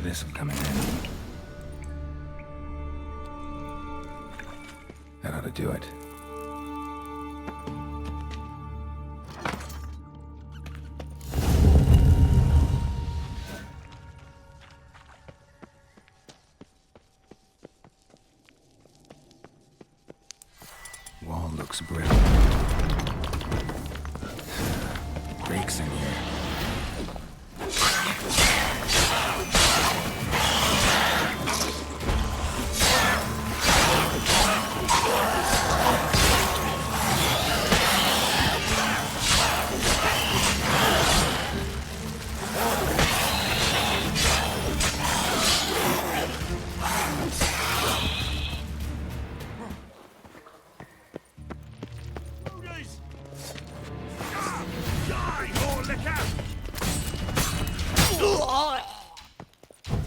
This'll come in handy. That ought to do it. Wall looks brittle. Breaks in here.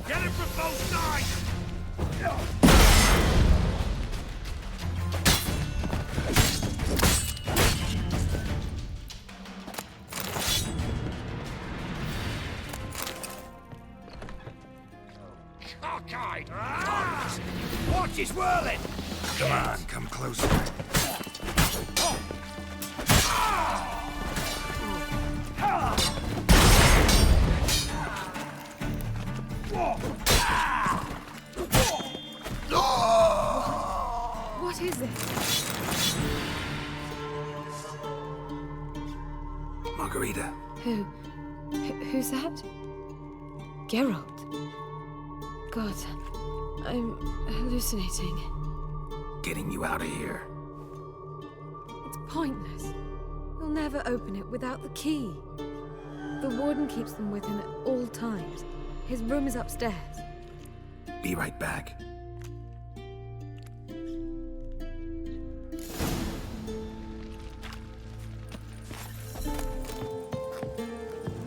Get him from both sides! Cockeyed! Watch his whirling! Come on, come closer. What is it? Margarita. Who's that? Geralt. God, I'm hallucinating. Getting you out of here. It's pointless. He'll never open it without the key. The warden keeps them with him at all times. His room is upstairs. Be right back.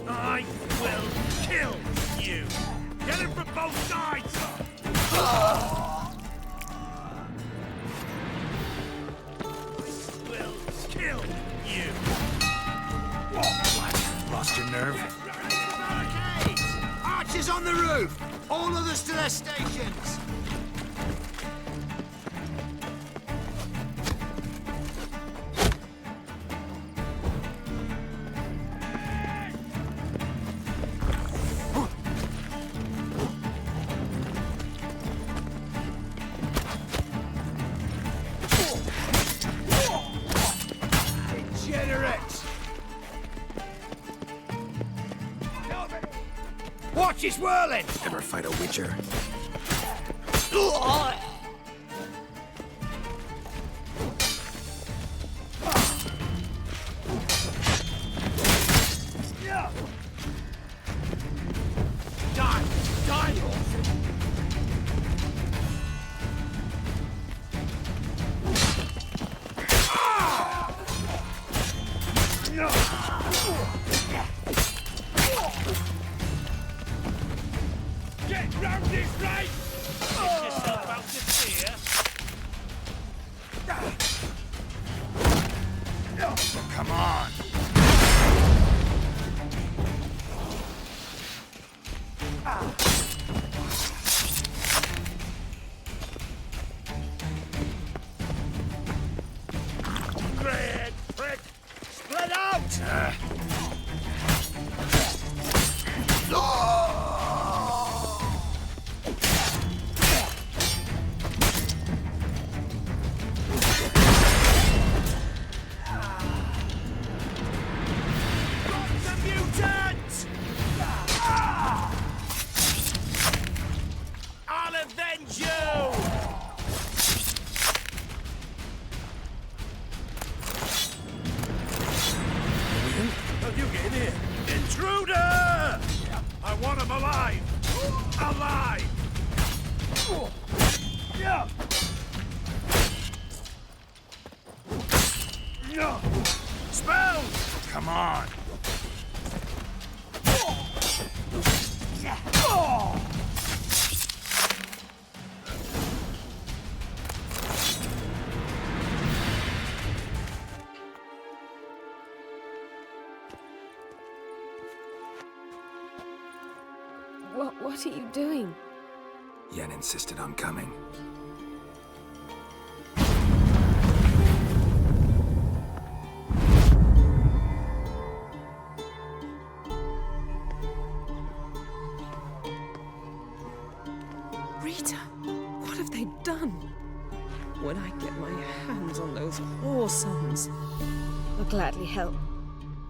I will kill you! Get him from both sides! Will kill you! What? Lost your nerve? Barricades! Archers on the roof! All others to their stations! Degenerates! Watch his whirling! Ever fight a witcher? Die! Die! Get round this right! Get yourself out of here! Come on. Red prick! Split out! The mutant! I'll avenge you! How'd you get in here? Intruder! I want him alive! Alive! Spells! Come on. What are you doing? Yen insisted on coming. Rita, what have they done? When I get my hands on those whoresomes, I'll gladly help,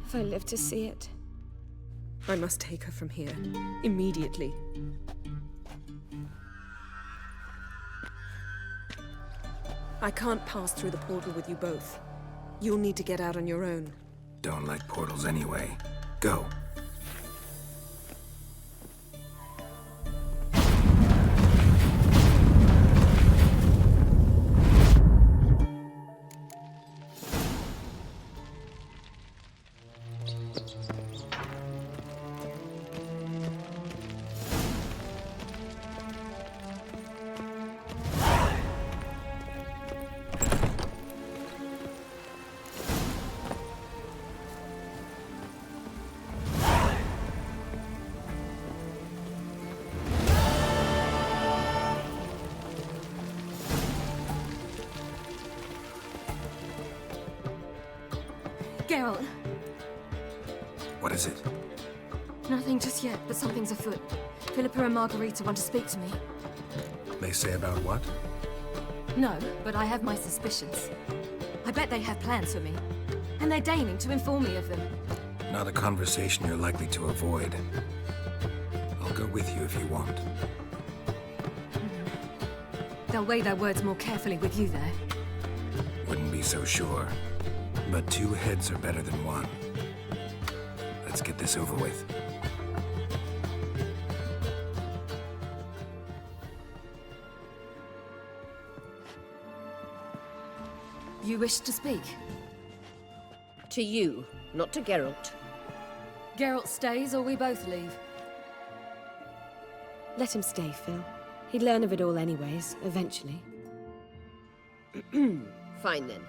if I live to see it. I must take her from here, immediately. I can't pass through the portal with you both. You'll need to get out on your own. Don't like portals anyway. Go. Geralt, What is it? nothing just yet, but something's afoot. Philippa and Margarita want to speak to me. They say about what? No, but I have my suspicions. I bet they have plans for me, and they're deigning to inform me of them. Not a conversation you're likely to avoid. I'll go with you if you want. They'll weigh their words more carefully with you there. Wouldn't be so sure. But two heads are better than one. Let's get this over with. You wish to speak? To you, not to Geralt. Geralt stays or we both leave. Let him stay, Phil. He'd learn of it all anyways, eventually. Fine then,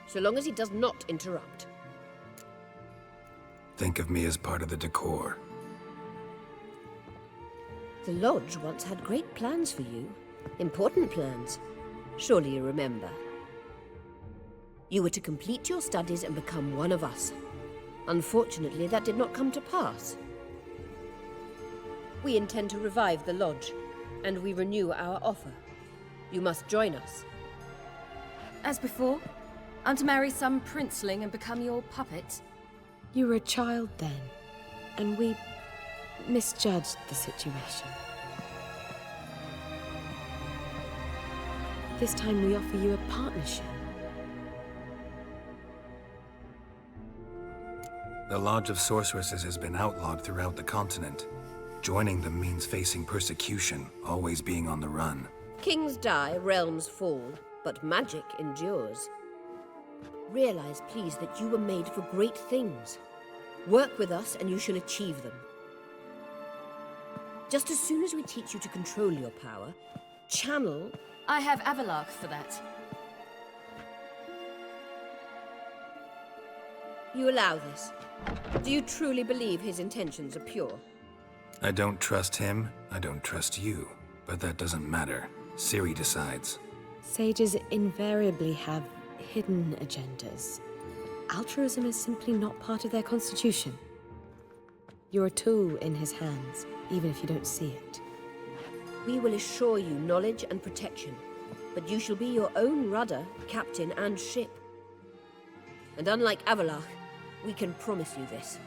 so long as he does not interrupt. Think of me as part of the decor. The Lodge once had great plans for you. Important plans. Surely you remember. You were to complete your studies and become one of us. Unfortunately, that did not come to pass. We intend to revive the Lodge, and we renew our offer. You must join us. As before, I'm to marry some princeling and become your puppet. You were a child then, and we misjudged the situation. This time we offer you a partnership. The Lodge of Sorceresses has been outlawed throughout the continent. Joining them means facing persecution, always being on the run. Kings die, realms fall, but magic endures. Realize, please, that you were made for great things. Work with us and you shall achieve them. Just as soon as we teach you to control your power, channel... I have Avalark for that. You allow this. Do you truly believe his intentions are pure? I don't trust him, I don't trust you. But that doesn't matter. Ciri decides. Sages invariably have hidden agendas. Altruism is simply not part of their constitution. You're a tool in his hands, even if you don't see it. We will assure you knowledge and protection, but you shall be your own rudder, captain, and ship. And unlike Avalark, we can promise you this.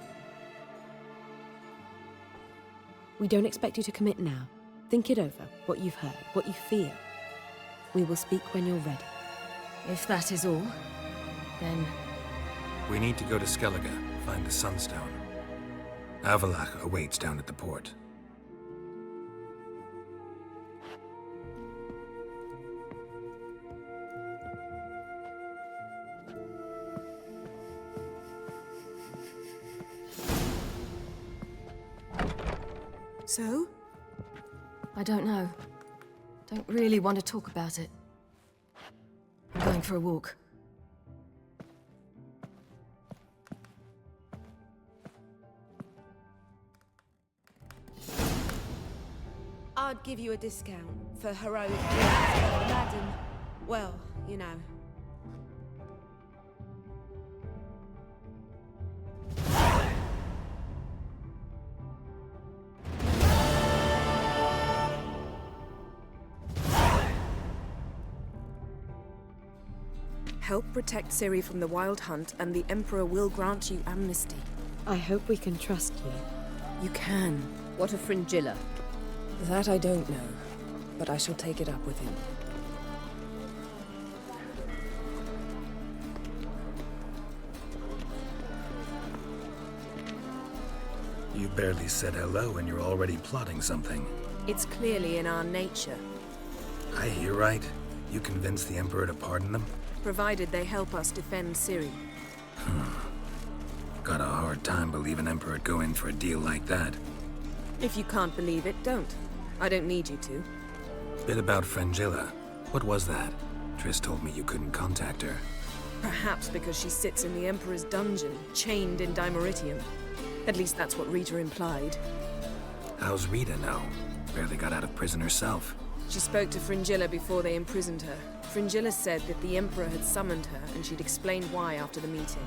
We don't expect you to commit now. Think it over, what you've heard, what you feel. We will speak when you're ready. If that is all, then... We need to go to Skellige, find the Sunstone. Avalach awaits down at the port. So? I don't know. Don't really want to talk about it. I'm going for a walk. I'd give you a discount for heroic deeds, but madam, well, you know. Help protect Ciri from the Wild Hunt, and the Emperor will grant you amnesty. I hope we can trust you. You can. What of Fringilla? That I don't know, but I shall take it up with him. You barely said hello and you're already plotting something. It's clearly in our nature, I hear right. You convinced the Emperor to pardon them? provided they help us defend Ciri. Got a hard time believing Emperor'd go in for a deal like that. If you can't believe it, don't. I don't need you to. Bit about Fringilla. What was that? Triss told me you couldn't contact her. Perhaps because she sits in the Emperor's dungeon, chained in Dimeritium. At least that's what Rita implied. How's Rita know? Barely got out of prison herself. She spoke to Fringilla before they imprisoned her. Fringilla said that the Emperor had summoned her, and she'd explained why after the meeting.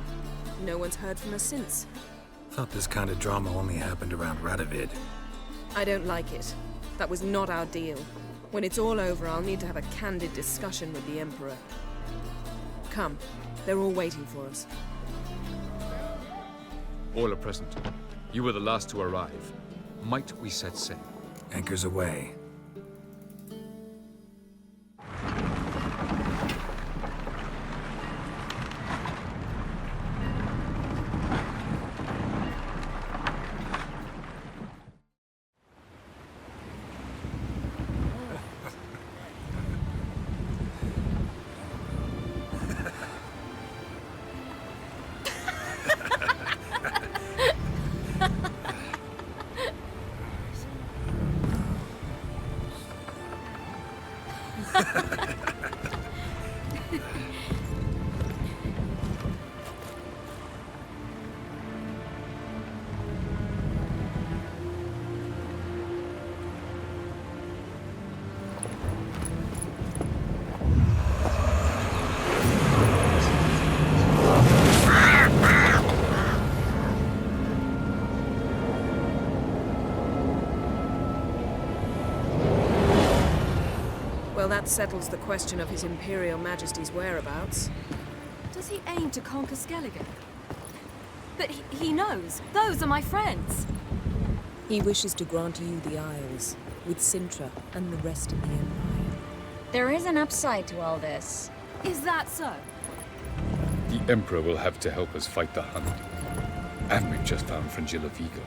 No one's heard from her since. Thought this kind of drama only happened around Radovid. I don't like it. That was not our deal. When it's all over, I'll need to have a candid discussion with the Emperor. Come. They're all waiting for us. All are present. You were the last to arrive. Might we set sail? Anchors away. Well, that settles the question of His Imperial Majesty's whereabouts. Does he aim to conquer Skellige? But he knows. Those are my friends. He wishes to grant you the Isles, with Sintra and the rest of the Empire. There is an upside to all this. Is that so? The Emperor will have to help us fight the Hunt. And we've just found Fringilla Vigo.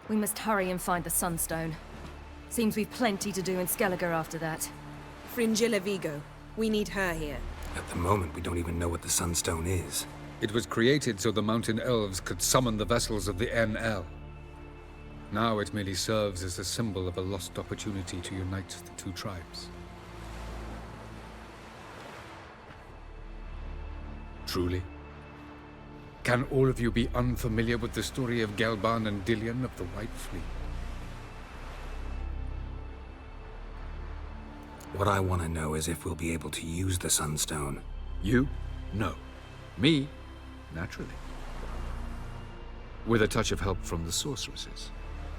We must hurry and find the Sunstone. Seems we've plenty to do in Skellige after that. Fringilla Vigo. We need her here. At the moment, we don't even know what the Sunstone is. It was created so the Mountain Elves could summon the vessels of the NL. Now it merely serves as a symbol of a lost opportunity to unite the two tribes. Truly? Can all of you be unfamiliar with the story of Gelban and Dillion of the White Fleet? What I want to know is if we'll be able to use the Sunstone. You? No. Me? Naturally. With a touch of help from the sorceresses.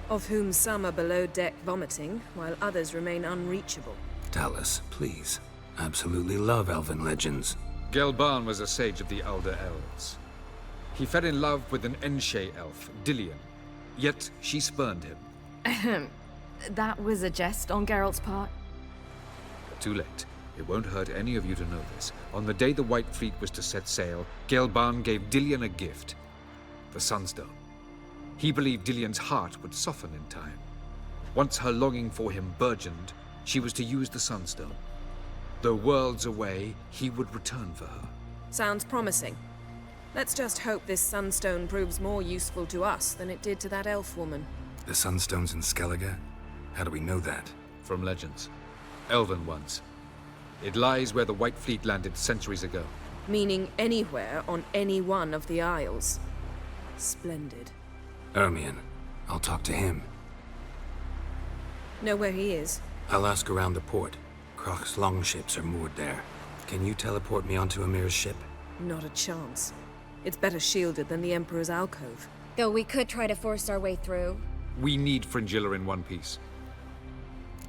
Of whom some are below deck vomiting, while others remain unreachable. Tell us, please. Absolutely love elven legends. Gelban was a sage of the Elder Elves. He fell in love with an Enshe elf, Dillion. Yet she spurned him. That was a jest on Geralt's part. Too late. It won't hurt any of you to know this. On the day the White Fleet was to set sail, Gelban gave Dillion a gift. The Sunstone. He believed Dillion's heart would soften in time. Once her longing for him burgeoned, she was to use the Sunstone. Though worlds away, he would return for her. Sounds promising. Let's just hope this Sunstone proves more useful to us than it did to that elf woman. The Sunstone's in Skellige? How do we know that? From legends. Elven ones. It lies where the White Fleet landed centuries ago. Meaning anywhere on any one of the Isles. Splendid. Ermion. I'll talk to him. Know where he is? I'll ask around the port. Croc's longships are moored there. Can you teleport me onto Amir's ship? Not a chance. It's better shielded than the Emperor's alcove. Though we could try to force our way through. We need Fringilla in one piece.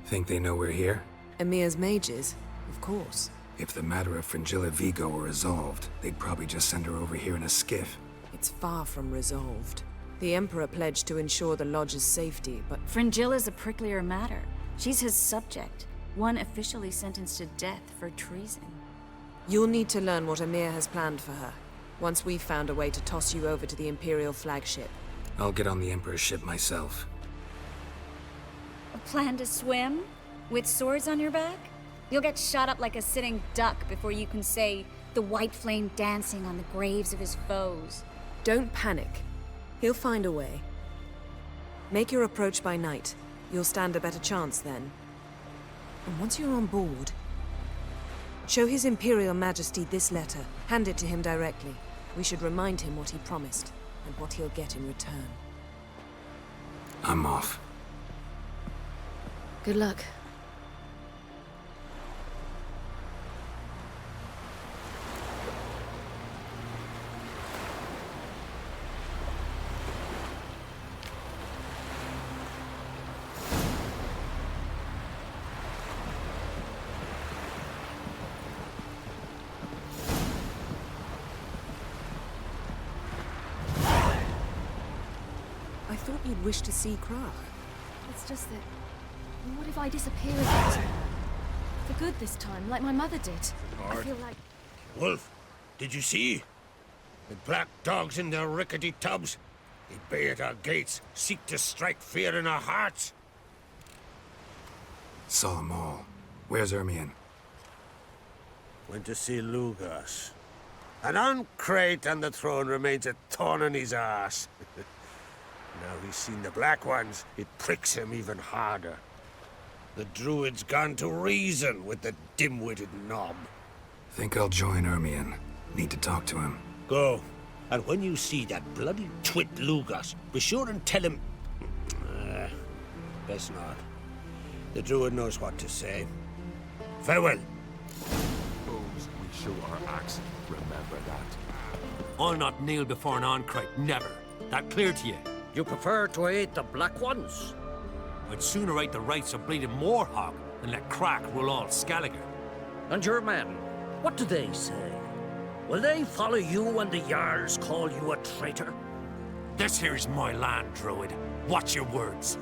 Think they know we're here? Emir's mages, of course. If the matter of Fringilla Vigo were resolved, they'd probably just send her over here in a skiff. It's far from resolved. The Emperor pledged to ensure the Lodge's safety, but Fringilla's a pricklier matter. She's his subject, one officially sentenced to death for treason. you'll need to learn what Emir has planned for her, once we've found a way to toss you over to the Imperial flagship. I'll get on the Emperor's ship myself. A plan to swim? With swords on your back? You'll get shot up like a sitting duck before you can say, the white flame dancing on the graves of his foes. Don't panic. He'll find a way. Make your approach by night. You'll stand a better chance then. And once you're on board, show His Imperial Majesty this letter. Hand it to him directly. We should remind him what he promised, and what he'll get in return. I'm off. Good luck. I thought you'd wish to see Krach. It's just that... what if I disappear again? For good this time, like my mother did. I feel like... Wolf, did you see? The black dogs in their rickety tubs. They bay at our gates, seek to strike fear in our hearts. Saw 'em all. Where's Ermion? Went to see Lugas. An uncrate on the throne remains a thorn in his ass. Now he's seen the Black Ones, it pricks him even harder. The Druid's gone to reason with the dim-witted knob. Think I'll join Ermion. Need to talk to him. Go. And when you see that bloody twit Lugas, be sure and tell him... best not. The Druid knows what to say. Farewell. Suppose we show our axe. Remember that. I'll not kneel before an Ancrate, never. That clear to you? You prefer to aid the Black Ones? I'd sooner aid the rights of bleeding Moorhog than let Crack rule all Skelliger. And your men, what do they say? Will they follow you when the Jarls call you a traitor? This here is my land, Druid. Watch your words.